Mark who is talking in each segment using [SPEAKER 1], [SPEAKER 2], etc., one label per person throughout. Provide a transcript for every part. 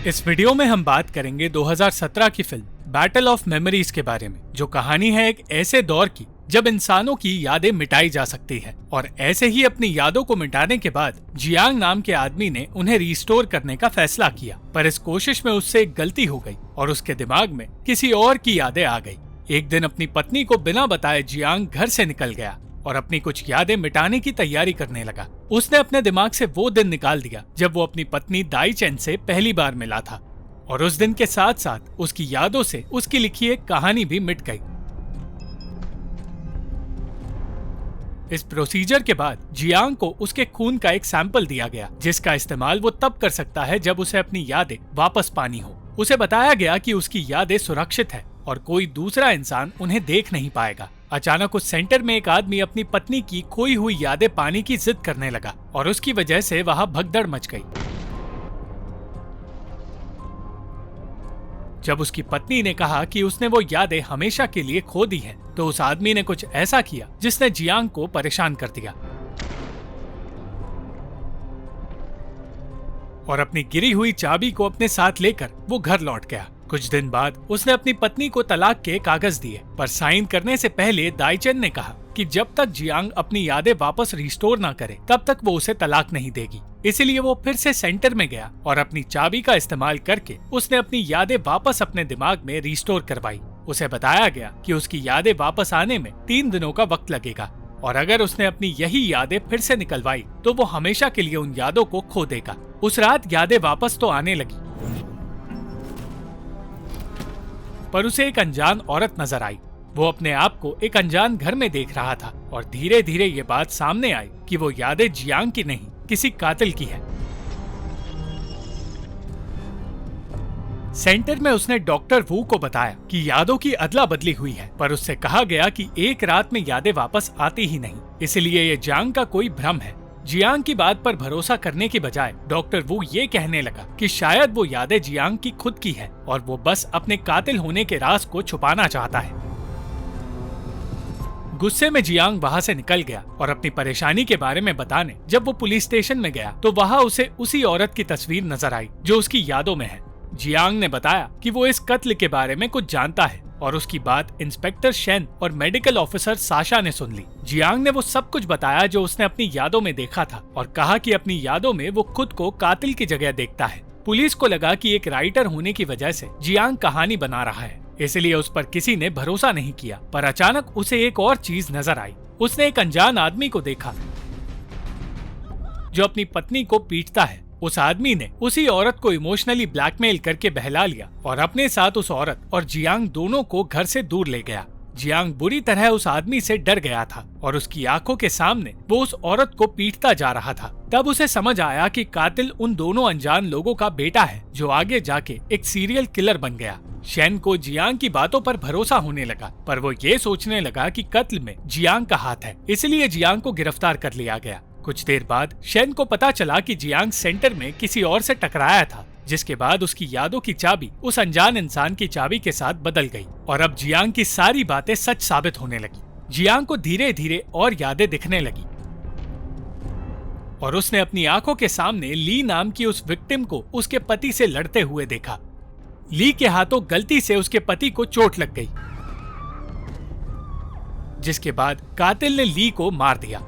[SPEAKER 1] इस वीडियो में हम बात करेंगे 2017 की फिल्म बैटल ऑफ मेमोरीज के बारे में, जो कहानी है एक ऐसे दौर की जब इंसानों की यादें मिटाई जा सकती है। और ऐसे ही अपनी यादों को मिटाने के बाद जियांग नाम के आदमी ने उन्हें रिस्टोर करने का फैसला किया, पर इस कोशिश में उससे एक गलती हो गई और उसके दिमाग में किसी और की यादें आ गई। एक दिन अपनी पत्नी को बिना बताए जियांग घर से निकल गया और अपनी कुछ यादें मिटाने की तैयारी करने लगा। उसने अपने दिमाग से वो दिन निकाल दिया जब वो अपनी पत्नी दाई चेन से पहली बार मिला था, और उस दिन के साथ साथ उसकी यादों से उसकी लिखी एक कहानी भी मिट गई। इस प्रोसीजर के बाद जियांग को उसके खून का एक सैंपल दिया गया, जिसका इस्तेमाल वो तब कर सकता है जब उसे अपनी यादें वापस पानी हो। उसे बताया गया कि उसकी यादें सुरक्षित है और कोई दूसरा इंसान उन्हें देख नहीं पाएगा। अचानक उस सेंटर में एक आदमी अपनी पत्नी की खोई हुई यादें पाने की जिद करने लगा और उसकी वजह से वहां भगदड़ मच गई। जब उसकी पत्नी ने कहा कि उसने वो यादें हमेशा के लिए खो दी हैं, तो उस आदमी ने कुछ ऐसा किया जिसने जियांग को परेशान कर दिया और अपनी गिरी हुई चाबी को अपने साथ लेकर वो घर लौट गया। कुछ दिन बाद उसने अपनी पत्नी को तलाक के कागज दिए, पर साइन करने से पहले दाईचेन ने कहा कि जब तक जियांग अपनी यादें वापस रिस्टोर ना करे तब तक वो उसे तलाक नहीं देगी। इसलिए वो फिर से सेंटर में गया और अपनी चाबी का इस्तेमाल करके उसने अपनी यादें वापस अपने दिमाग में रिस्टोर करवाई। उसे बताया गया कि उसकी यादें वापस आने में 3 दिनों का वक्त लगेगा और अगर उसने अपनी यही यादें फिर से निकलवाई तो वो हमेशा के लिए उन यादों को खो देगा। उस रात यादें वापस तो आने लगी, पर उसे एक अनजान औरत नजर आई। वो अपने आप को एक अनजान घर में देख रहा था और धीरे धीरे ये बात सामने आई कि वो यादें जियांग की नहीं, किसी कातिल की है। सेंटर में उसने डॉक्टर वू को बताया कि यादों की अदला बदली हुई है, पर उससे कहा गया कि एक रात में यादें वापस आती ही नहीं, इसलिए ये जियांग का कोई भ्रम है। जियांग की बात पर भरोसा करने की बजाय डॉक्टर वू ये कहने लगा कि शायद वो यादें जियांग की खुद की है और वो बस अपने कातिल होने के राज को छुपाना चाहता है। गुस्से में जियांग वहाँ से निकल गया और अपनी परेशानी के बारे में बताने जब वो पुलिस स्टेशन में गया तो वहाँ उसे उसी औरत की तस्वीर नजर आई जो उसकी यादों में है। जियांग ने बताया कि वो इस कत्ल के बारे में कुछ जानता है और उसकी बात इंस्पेक्टर शेन और मेडिकल ऑफिसर साशा ने सुन ली। जियांग ने वो सब कुछ बताया जो उसने अपनी यादों में देखा था और कहा कि अपनी यादों में वो खुद को कातिल की जगह देखता है। पुलिस को लगा कि एक राइटर होने की वजह से जियांग कहानी बना रहा है, इसलिए उस पर किसी ने भरोसा नहीं किया। पर अचानक उसे एक और चीज नजर आई। उसने एक अनजान आदमी को देखा जो अपनी पत्नी को पीटता है। उस आदमी ने उसी औरत को इमोशनली ब्लैकमेल करके बहला लिया और अपने साथ उस औरत और जियांग दोनों को घर से दूर ले गया। जियांग बुरी तरह उस आदमी से डर गया था और उसकी आंखों के सामने वो उस औरत को पीटता जा रहा था। तब उसे समझ आया कि कातिल उन दोनों अनजान लोगों का बेटा है जो आगे जाके एक सीरियल किलर बन गया। शेन को जियांग की बातों पर भरोसा होने लगा, पर वो ये सोचने लगा कि कत्ल में जियांग का हाथ है, इसलिए जियांग को गिरफ्तार कर लिया गया। कुछ देर बाद शेन को पता चला कि जियांग सेंटर में किसी और से टकराया था, जिसके बाद उसकी यादों की चाबी उस अनजान इंसान की चाबी के साथ बदल गई और अब जियांग की सारी बातें सच साबित होने लगी। जियांग को धीरे धीरे और यादें दिखने लगी और उसने अपनी आंखों के सामने ली नाम की उस विक्टिम को उसके पति से लड़ते हुए देखा। ली के हाथों गलती से उसके पति को चोट लग गई, जिसके बाद कातिल ने ली को मार दिया।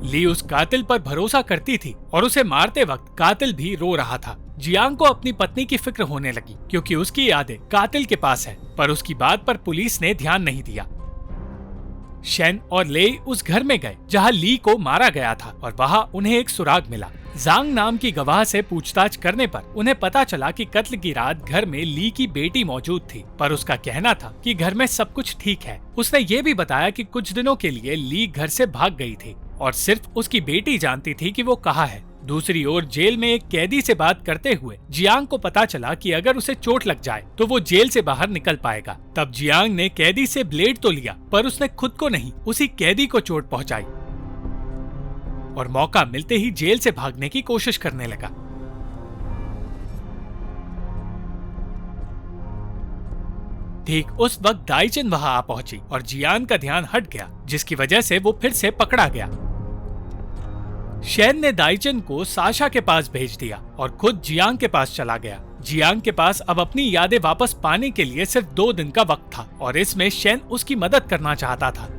[SPEAKER 1] ली उस कातिल पर भरोसा करती थी और उसे मारते वक्त कातिल भी रो रहा था। जियांग को अपनी पत्नी की फिक्र होने लगी क्योंकि उसकी यादें कातिल के पास है, पर उसकी बात पर पुलिस ने ध्यान नहीं दिया। शेन और ले उस घर में गए जहां ली को मारा गया था और वहां उन्हें एक सुराग मिला। जांग नाम की गवाह से पूछताछ करने पर उन्हें पता चला कि कत्ल की रात घर में ली की बेटी मौजूद थी, पर उसका कहना था कि घर में सब कुछ ठीक है। उसने ये भी बताया कि कुछ दिनों के लिए ली घर से भाग गई थी और सिर्फ उसकी बेटी जानती थी कि वो कहाँ है। दूसरी ओर जेल में एक कैदी से बात करते हुए जियांग को पता चला कि अगर उसे चोट लग जाए तो वो जेल से बाहर निकल पाएगा। तब जियांग ने कैदी से ब्लेड तो लिया, पर उसने खुद को नहीं, उसी कैदी को चोट पहुंचाई और मौका मिलते ही जेल से भागने की कोशिश करने लगा। ठीक उस वक्त दाईचेन वहां आ पहुंची और जियांग का ध्यान हट गया, जिसकी वजह से वो फिर से पकड़ा गया। शेन ने दाइचन को साशा के पास भेज दिया और खुद जियांग के पास चला गया। जियांग के पास अब अपनी यादें वापस पाने के लिए सिर्फ 2 दिन का वक्त था और इसमें शेन उसकी मदद करना चाहता था।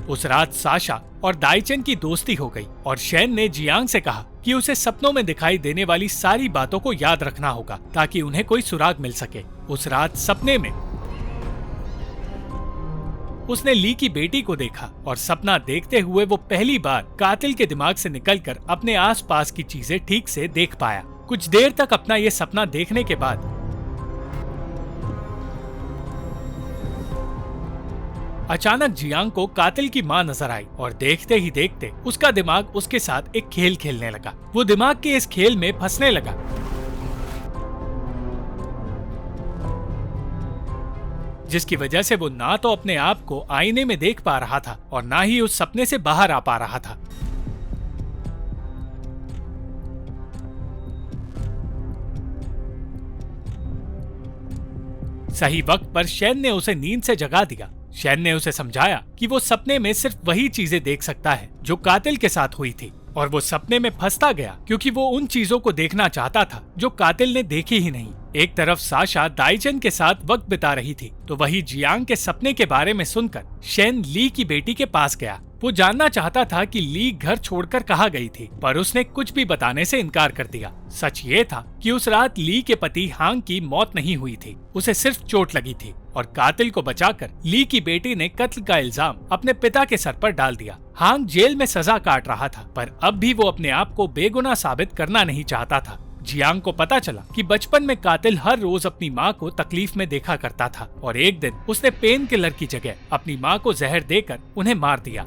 [SPEAKER 1] उस रात साशा और दाइचन की दोस्ती हो गई और शेन ने जियांग से कहा कि उसे सपनों में दिखाई देने वाली सारी बातों को याद रखना होगा ताकि उन्हें कोई सुराग मिल सके। उस रात सपने में उसने ली की बेटी को देखा और सपना देखते हुए वो पहली बार कातिल के दिमाग से निकलकर अपने आसपास की चीजें ठीक से देख पाया। कुछ देर तक अपना ये सपना देखने के बाद अचानक जियांग को कातिल की मां नजर आई और देखते ही देखते उसका दिमाग उसके साथ एक खेल खेलने लगा। वो दिमाग के इस खेल में फंसने लगा। जिसकी वजह से वो ना तो अपने आप को आईने में देख पा रहा था और ना ही उस सपने से बाहर आ पा रहा था। सही वक्त पर शेन ने उसे नींद से जगा दिया। शेन ने उसे समझाया कि वो सपने में सिर्फ वही चीजें देख सकता है जो कातिल के साथ हुई थी और वो सपने में फंसता गया क्योंकि वो उन चीजों को देखना चाहता था जो कातिल ने देखी ही नहीं। एक तरफ साशा दाइचन के साथ वक्त बिता रही थी तो वही जियांग के सपने के बारे में सुनकर शेन ली की बेटी के पास गया। वो जानना चाहता था कि ली घर छोड़कर कहाँ गई थी, पर उसने कुछ भी बताने से इनकार कर दिया। सच ये था कि उस रात ली के पति हांग की मौत नहीं हुई थी, उसे सिर्फ चोट लगी थी और कातिल को बचाकर ली की बेटी ने कत्ल का इल्जाम अपने पिता के सर पर डाल दिया। हांग जेल में सजा काट रहा था, पर अब भी वो अपने आप को बेगुनाह साबित करना नहीं चाहता था। जियांग को पता चला कि बचपन में कातिल हर रोज अपनी माँ को तकलीफ में देखा करता था और एक दिन उसने पेन किलर की जगह अपनी माँ को जहर देकर उन्हें मार दिया।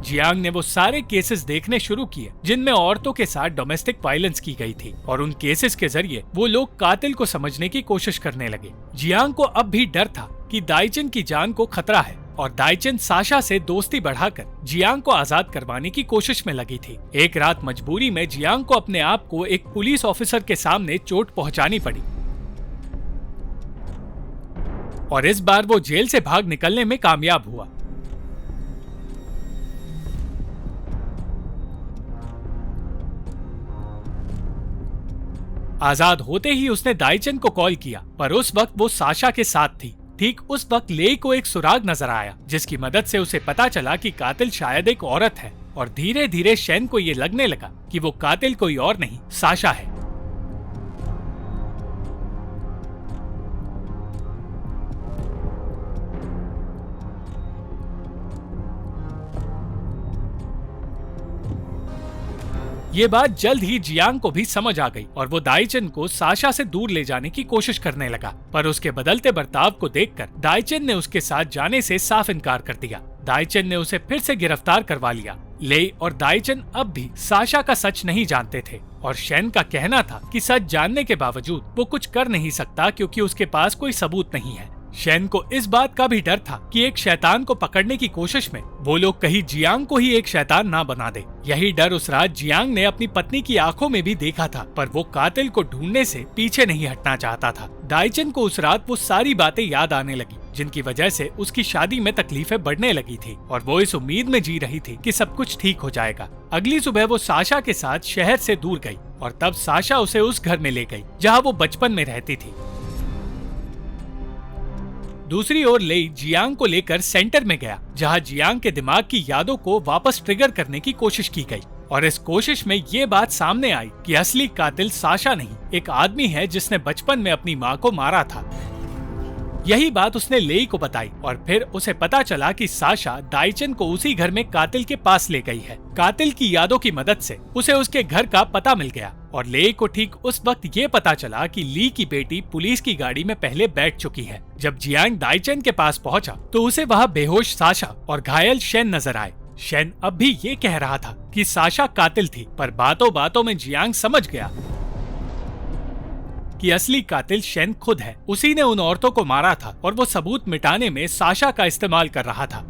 [SPEAKER 1] जियांग ने वो सारे केसेस देखने शुरू किए जिनमें औरतों के साथ डोमेस्टिक वायलेंस की गई थी और उन केसेस के जरिए वो लोग कातिल को समझने की कोशिश करने लगे। जियांग को अब भी डर था कि दाइचन की जान को खतरा है और दाइचन साशा से दोस्ती बढ़ाकर जियांग को आजाद करवाने की कोशिश में लगी थी। एक रात मजबूरी में जियांग को अपने आप को एक पुलिस ऑफिसर के सामने चोट पहुंचानी पड़ी और इस बार वो जेल से भाग निकलने में कामयाब हुआ। आजाद होते ही उसने दाइचन को कॉल किया, पर उस वक्त वो साशा के साथ थी। ठीक उस वक्त लेई को एक सुराग नजर आया जिसकी मदद से उसे पता चला कि कातिल शायद एक औरत है और धीरे धीरे शेन को ये लगने लगा कि वो कातिल कोई और नहीं साशा है। ये बात जल्द ही जियांग को भी समझ आ गई और वो दाइचन को साशा से दूर ले जाने की कोशिश करने लगा, पर उसके बदलते बर्ताव को देखकर दाइचन ने उसके साथ जाने से साफ इनकार कर दिया। दाइचन ने उसे फिर से गिरफ्तार करवा लिया। लेई और दाइचन अब भी साशा का सच नहीं जानते थे और शेन का कहना था कि सच जानने के बावजूद वो कुछ कर नहीं सकता क्योंकि उसके पास कोई सबूत नहीं है। शेन को इस बात का भी डर था कि एक शैतान को पकड़ने की कोशिश में वो लोग कहीं जियांग को ही एक शैतान ना बना दे। यही डर उस रात जियांग ने अपनी पत्नी की आंखों में भी देखा था, पर वो कातिल को ढूंढने से पीछे नहीं हटना चाहता था। दाइचन को उस रात वो सारी बातें याद आने लगी जिनकी वजह से उसकी शादी में तकलीफें बढ़ने लगी थी और वो इस उम्मीद में जी रही थी कि सब कुछ ठीक हो जाएगा। अगली सुबह वो साशा के साथ शहर से दूर गई और तब साशा उसे उस घर में ले गई जहाँ वो बचपन में रहती थी। दूसरी ओर लेई जियांग को लेकर सेंटर में गया जहां जियांग के दिमाग की यादों को वापस ट्रिगर करने की कोशिश की गई और इस कोशिश में ये बात सामने आई कि असली कातिल साशा नहीं, एक आदमी है जिसने बचपन में अपनी माँ को मारा था। यही बात उसने लेई को बताई और फिर उसे पता चला कि साशा दाइचन को उसी घर में कातिल के पास ले गई है। कातिल की यादों की मदद से उसे उसके घर का पता मिल गया और लेई को ठीक उस वक्त ये पता चला कि ली की बेटी पुलिस की गाड़ी में पहले बैठ चुकी है। जब जियांग दाइचन के पास पहुंचा तो उसे वहाँ बेहोश साशा और घायल शेन नजर आए। शेन अब भी ये कह रहा था कि साशा कातिल थी, पर बातों बातों में जियांग समझ गया कि असली कातिल शेन खुद है। उसी ने उन औरतों को मारा था और वो सबूत मिटाने में साशा का इस्तेमाल कर रहा था।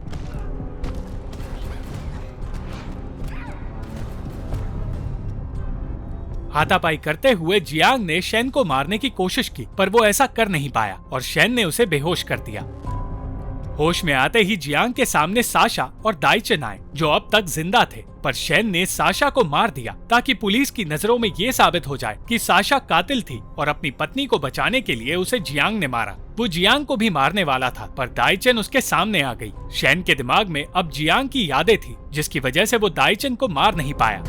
[SPEAKER 1] हाथापाई करते हुए जियांग ने शेन को मारने की कोशिश की, पर वो ऐसा कर नहीं पाया और शेन ने उसे बेहोश कर दिया। होश में आते ही जियांग के सामने साशा और दाइचन आए, जो अब तक जिंदा थे, पर शेन ने साशा को मार दिया ताकि पुलिस की नजरों में ये साबित हो जाए कि साशा कातिल थी और अपनी पत्नी को बचाने के लिए उसे जियांग ने मारा। वो जियांग को भी मारने वाला था, पर दाइचन उसके सामने आ गई। शेन के दिमाग में अब जियांग की यादें थी, जिसकी वजह से वो दाइचन को मार नहीं पाया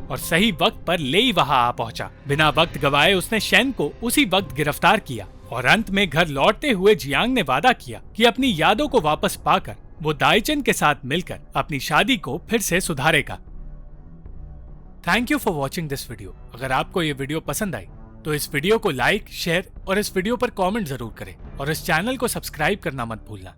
[SPEAKER 1] और सही वक्त पर लेई वहां आ पहुंचा। बिना वक्त गवाए उसने शेन को उसी वक्त गिरफ्तार किया और अंत में घर लौटते हुए जियांग ने वादा किया कि अपनी यादों को वापस पाकर वो दाइचन के साथ मिलकर अपनी शादी को फिर से सुधारेगा। Thank you for watching this video. अगर आपको ये वीडियो पसंद आई तो इस वीडियो को लाइक, शेयर और इस वीडियो पर कमेंट जरूर करें और इस चैनल को सब्सक्राइब करना मत भूलना।